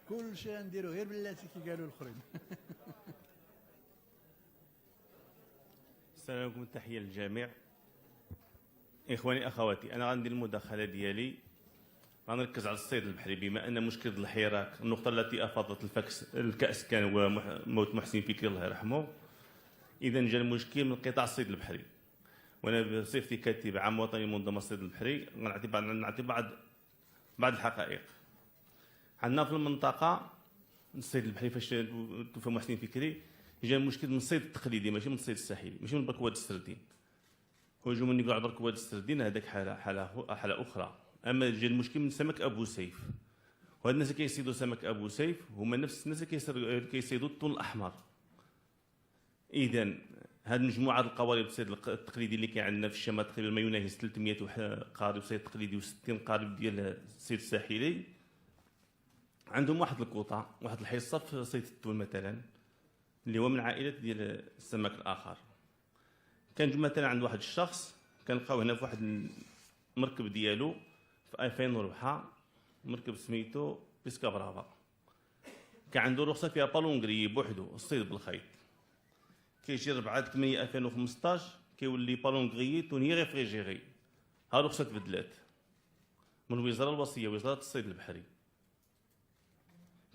كل شيء نديرو غير بلاتي كي قالوا الاخرين. السلام عليكم، تحية للجميع. إخواني أخواتي، أنا غندير المداخلة ديالي، غنركز على الصيد البحري، بما أن مشكلة الحراك النقطة التي أفاضت الكأس كان هو موت محسن فكري الله يرحمه. إذا جا المشكل من قطاع الصيد البحري، وأنا بصفتي كاتب عام وطني منظمة الصيد البحري غنعطي بعض الحقائق. عندنا في المنطقة الصيد البحري فاش توفى محسن فكري جا المشكل من الصيد التقليدي، ماشي من الصيد الساحلي، ماشي من بركواد السردين. هجوم اللي على بركواد السردين هذاك حالة أخرى. أما جا المشكل من سمك أبو سيف، وهاد الناس اللي كيصيدوا سمك أبو سيف هما نفس الناس اللي كيصيدوا الطون الأحمر. إذا هاد مجموعة القوارب الصيد التقليدي اللي كاين عندنا في الشمال تقريبا ما يناهز 300 قارب صيد تقليدي و60 قارب ديال الصيد الساحلي، عندهم واحد الكوطة، واحد الحصة في صيد التون مثلا اللي هو من عائلة ديال السمك الآخر. كان مثلا عند واحد الشخص كنلقاو هنا في واحد المركب ديالو في 2004، مركب سميتو بيسكا برافا، كان عنده رخصة فيها بالونغري بوحدو الصيد بالخيط. كيجي 4/8/2015 كيولي بالونغري توني ريفريجيري، ها رخصة تبدلات من الوزارة الوصية وزارة الصيد البحري.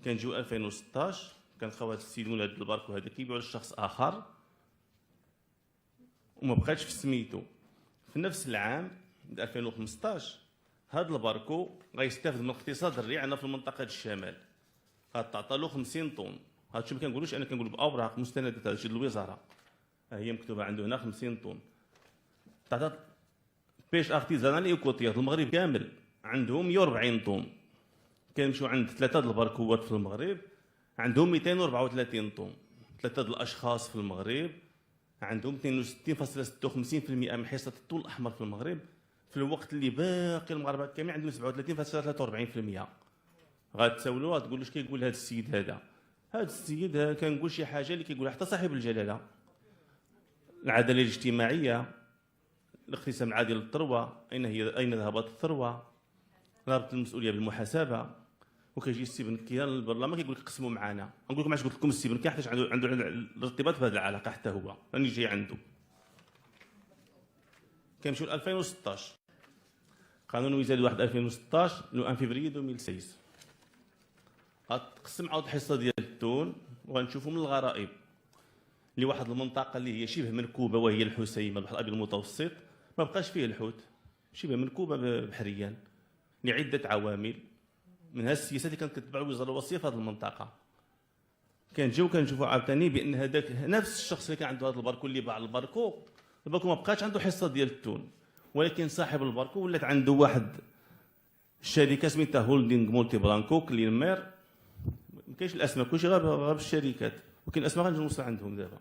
كنجيو 2016 كنلقاو هاد السيد ولاد الباركو هذا كيبيعو لشخص آخر وما بقاتش في سميتو. في نفس العام 2015 هاد الباركو غيستافد من الاقتصاد الريع عندنا في المنطقة الشمال، غتعطى 50 طن. هادشي ما كنقولوش انا، كنقول باوراق مستندات هادشي الوزارة، هي مكتوبة عنده هنا 50 طن. تعطى بيش ارتيزانالي وكوطيات المغرب كامل عندهم 140 طن. كنمشيو عند ثلاثة د الباركوات في المغرب عندهم 234 طن. ثلاثة د الاشخاص في المغرب عندهم 62.56% من حصة الطون الأحمر في المغرب، في الوقت اللي باقي المغاربة كاملين عندهم 37.43%. غتسولوا غتقول واش كيقول هذا السيد هذا؟ هذا السيد كنقول شي حاجة اللي كيقولها حتى صاحب الجلالة: العدالة الاجتماعية، الاقتسام العادل للثروة، أين ذهبت الثروة، رابط المسؤولية بالمحاسبة. وكيجي السي بنكيه للبرلمان كيقول لك قسموا معنا. نقول لكم علاش قلت لكم السي بنكيه، حيت عنده الارتباط بهذه العلاقه، حتى هو راني جاي عنده. كنمشيو ل 2016 قانون وزاري 1 2016 لو 1 فيفري 2016 غتقسم عاود الحصه ديال التون، وغنشوفوا من الغرائب اللي واحد المنطقه اللي هي شبه منكوبه وهي الحسيمه البحر الابيض المتوسط ما بقاش فيه الحوت، شبه منكوبه بحريا لعده عوامل. من هذه السياسات اللي كانت كتبع الوزاره الوصيه في هذه المنطقه. كنجيو كنشوفوا عاوتاني بان هذاك نفس الشخص اللي كان عنده هذا الباركو اللي باع الباركو ما بقاش عنده حصه ديال التون، ولكن صاحب الباركو ولات عنده واحد الشركه سميتها هولدينغ مولتي برانكو كلين مير. ما كاينش الاسماء، كلشي غير بالشركات، ولكن الاسماء غنجيو نوصل عندهم دابا.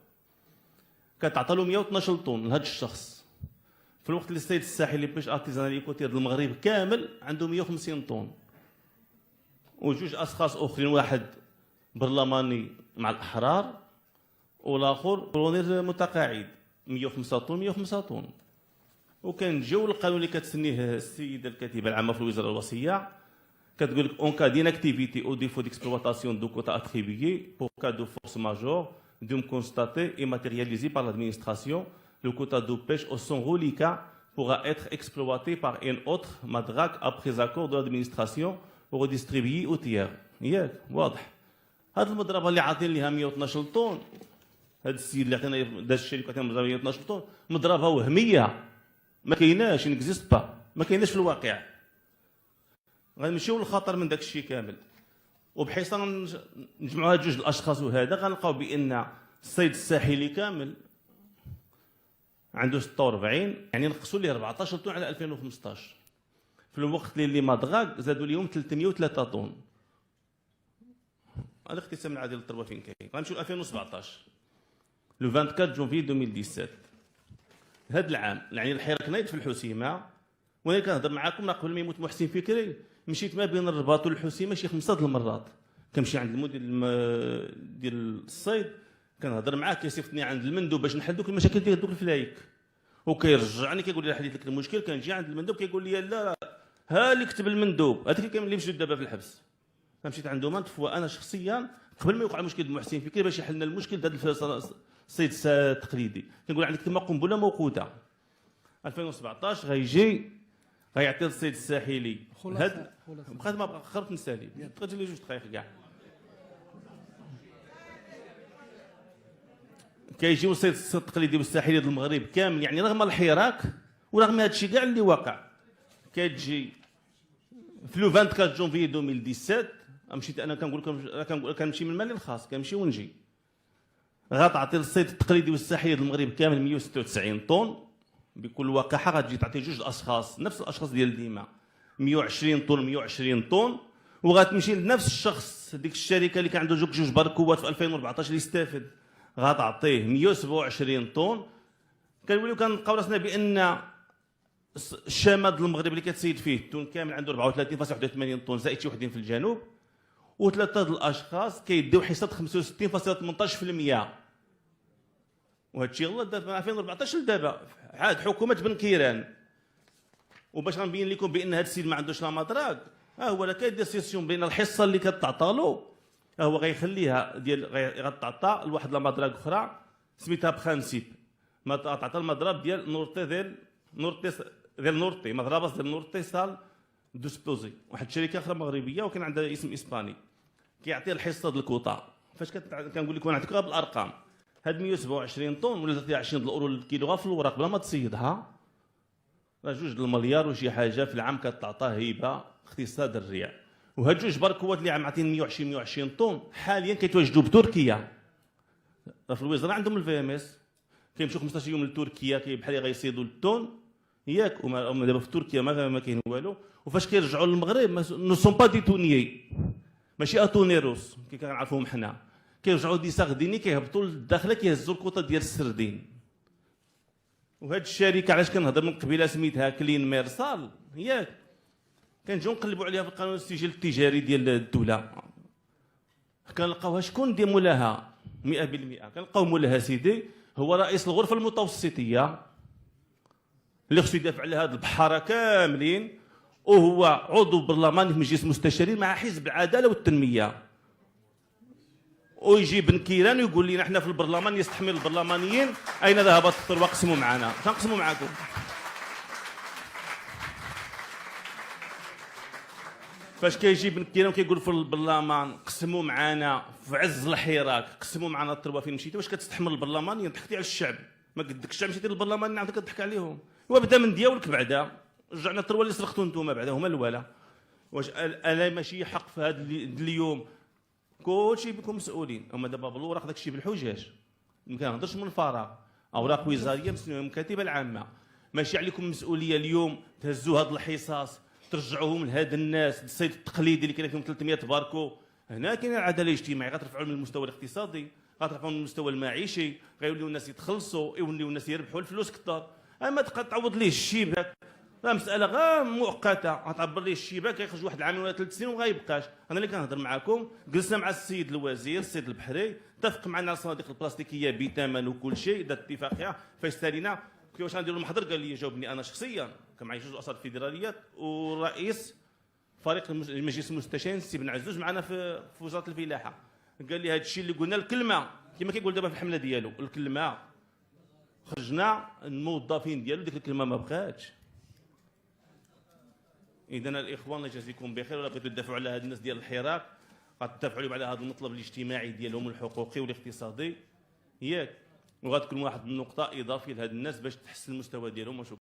كتعطى له 112 طن لهذا الشخص، في الوقت اللي الصيد الساحلي بيش ارتيزانالي كوتي ديال المغرب كامل عنده 150 طن. وجوج اشخاص اخرين، واحد برلماني مع الاحرار والاخر كولونيل متقاعد، 105 طن 105 طن. وكنجيو القانون اللي كتسنيه السيده الكاتبه العامه في الوزاره الوصيه، كتقول لك اون كا ديناكتيفيتي او ديفو ديكسبلواتاسيون دو كوتا اتريبيي بور كا دو فورس ماجور دوم كونستاتي اي ماتيرياليزي بار l'administration, le quota de pêche au son reliquat pourra être exploité par un autre madrague après accord de l'administration وريديستريبيي او تيار. ياك واضح؟ هاد المضربه اللي عاطين ليها 112 طن، هاد السيد اللي عطينا داز الشركه عطينا مضربه 112 طن، مضربه وهميه ما كايناش، نكزيست با، ما كايناش في الواقع. غنمشيو للخطر من داك الشيء كامل، وبحيث نجمعوا هاد جوج الاشخاص وهذا غنلقاو بان الصيد الساحلي كامل عنده 46، يعني نقصوا ليه 14 طن على 2015. في الوقت اللي مادغاك زادوا ليهم 303 طن. هذا اقتسام العادل للثروه فين كاين. غنمشيو ل 2017 لو 24 جونفي 2017 هذا العام، يعني الحراك نايض في الحسيمه. وانا كنهضر معاكم قبل ما يموت محسن فكري مشيت ما بين الرباط والحسيمه شي 5 د المرات. كنمشي عند المدير ديال الصيد كنهضر معاه كيصيفطني عند المندوب باش نحل دوك المشاكل ديال دوك الفلايك، وكيرجعني كيقول لي حليت لك المشكل. كنجي عند المندوب كيقول لي لا ها اللي كتب المندوب، هذاك كامل اللي مشدود دابا في الحبس. مشيت عندهم انا شخصيا قبل ما يوقع مشكل المحسن فكري باش يحل لنا المشكل هذا الصيد التقليدي. كنقول عندك تما قنبله موقوته 2017 غيجي غيعطي الصيد الساحلي هاد بقات ما بقى خربت نسالي بقات لي 2 دقائق كاع. كيجيو الصيد التقليدي والساحلي ديال المغرب كامل، يعني رغم الحراك ورغم هذا الشيء كاع اللي واقع. كتجي في لو 24 جونفي 2017 مشيت انا كنقول لكم كنمشي من المال الخاص كنمشي ونجي، غتعطي الصيد التقليدي والساحلي ديال المغرب كامل 196 طن بكل وقاحه. غتجي تعطي 2 اشخاص نفس الاشخاص ديال ديما 120 طن 120 طن، وغتمشي لنفس الشخص ديك الشركه اللي كان عنده جوج باركوات في 2014 اللي استافد غتعطيه 127 طن. كنوليو كنلقاو راسنا بان الشمال المغرب اللي كتسيد فيه التون كامل عنده 34.81 طن زائد شي وحدين في الجنوب، وثلاثه الاشخاص كيديو حصه 65.18%. وهذا الشيء غلط دابا من 2014 لدابا عاد حكومه بن كيران. وباش غنبين لكم بان هذا السيد ما عندوش لا مدراك، هو راه كيدير سيسيون بين الحصه اللي كتعطى له هو غيخليها ديال غتعطى لواحد لا مدراك اخرى سميتها برانسيب، ما تعطى المضرب ديال نورتي ديال نورتي مضربه ديال نورتي سال دو سبوزي، واحد الشركه اخرى مغربيه وكان عندها اسم اسباني كيعطي الحصه ديال الكوطا. فاش كنقول لكم نعطيكم بالارقام، هاد 127 طن ولا 20 الاورو الكيلو في الوراق بلا ما تصيدها راه 2 المليار وشي حاجه في العام كتعطى هبه اقتصاد الريع. وهاد 2 باركوات اللي عم عاطين 120 طن حاليا كيتواجدوا بتركيا في الوزاره عندهم الفي ام اس، كيمشيو 15 يوم لتركيا بحال غيصيدوا التون ياك، وما دابا في تركيا ما كاين والو. وفاش كيرجعوا للمغرب نو سون با دي تونيي ماشي اتونيروس كي كنعرفوهم حنا، كيرجعوا دي ساغديني كيهبطوا للداخله كيهزوا الكوطه ديال السردين. وهاد الشركه علاش كنهضر من قبيله سميتها كلين ميرسال ياك، كنجيو نقلبوا عليها في القانون السجل التجاري ديال الدوله كنلقاوها شكون دي مولاها 100%. كنلقاو مولاها سيدي هو رئيس الغرفه المتوسطيه اللي خصو يدافع على هاد البحاره كاملين، وهو عضو برلماني في مجلس المستشارين مع حزب العداله والتنميه. ويجي بن كيران ويقول لنا احنا في البرلمان يستحمل البرلمانيين اين ذهبت الثروه قسموا معنا. شنقسموا معاكم؟ فاش كيجي بن كيران كيقول في البرلمان قسموا معنا في عز الحراك قسموا معنا الثروه فين مشيتي، واش كتستحمل البرلمانيين؟ ضحكتي على الشعب، ما قدك الشعب مشيتي للبرلمان عاودك كضحك عليهم. وبدا من دياولك بعدا رجعنا الثروه اللي سرقتوا نتوما بعدا هما الاولى. واش الا ماشي حق في هذا اليوم كلشي بكم مسؤولين. هما دابا بالوراق داك الشيء بالحجاج، ما كنهضرش من فراغ، اوراق وزاريه مسلمه من الكتيبه العامه. ماشي عليكم مسؤوليه اليوم تهزوا هاد الحصص ترجعوهم لهاد الناس الصيد التقليدي اللي كاين فيهم 300 باركو. هنا كاين العداله الاجتماعيه، غترفعوا من المستوى الاقتصادي، غترفعوا من المستوى المعيشي، غيوليو الناس يتخلصوا، يوليو الناس يربحوا الفلوس كثر. اما تبقى تعوض ليه الشباك راه مساله غير مؤقته، غتعبر ليه الشباك غيخرج واحد العام ولا 3 سنين وما غيبقاش. انا اللي كنهضر معكم جلسنا مع السيد الوزير السيد البحري، اتفق معنا الصناديق البلاستيكيه بثمن وكل شيء، دات اتفاقيه فاستالينا. واش غنديروا المحضر؟ قال لي جاوبني انا شخصيا كان معايا 2 رؤساء الفيدراليات ورئيس فريق المجلس المستشارين السي بن عزوز معنا في وزاره الفلاحه. قال لي هذا الشيء اللي قلنا الكلمه كما كيقول دابا في الحمله ديالو الكلمه خرجنا الموظفين ديالو ديك الكلمه ما بقاتش. اذا الاخوان الله يجازيكم بخير، ولا بغيتوا تدافعوا على هاد الناس ديال الحراك غتدافعوا على هذا المطلب الاجتماعي ديالهم الحقوقي والاقتصادي ياك، وغتكون واحد النقطه اضافيه لهاد الناس باش تحسن المستوى ديالهم.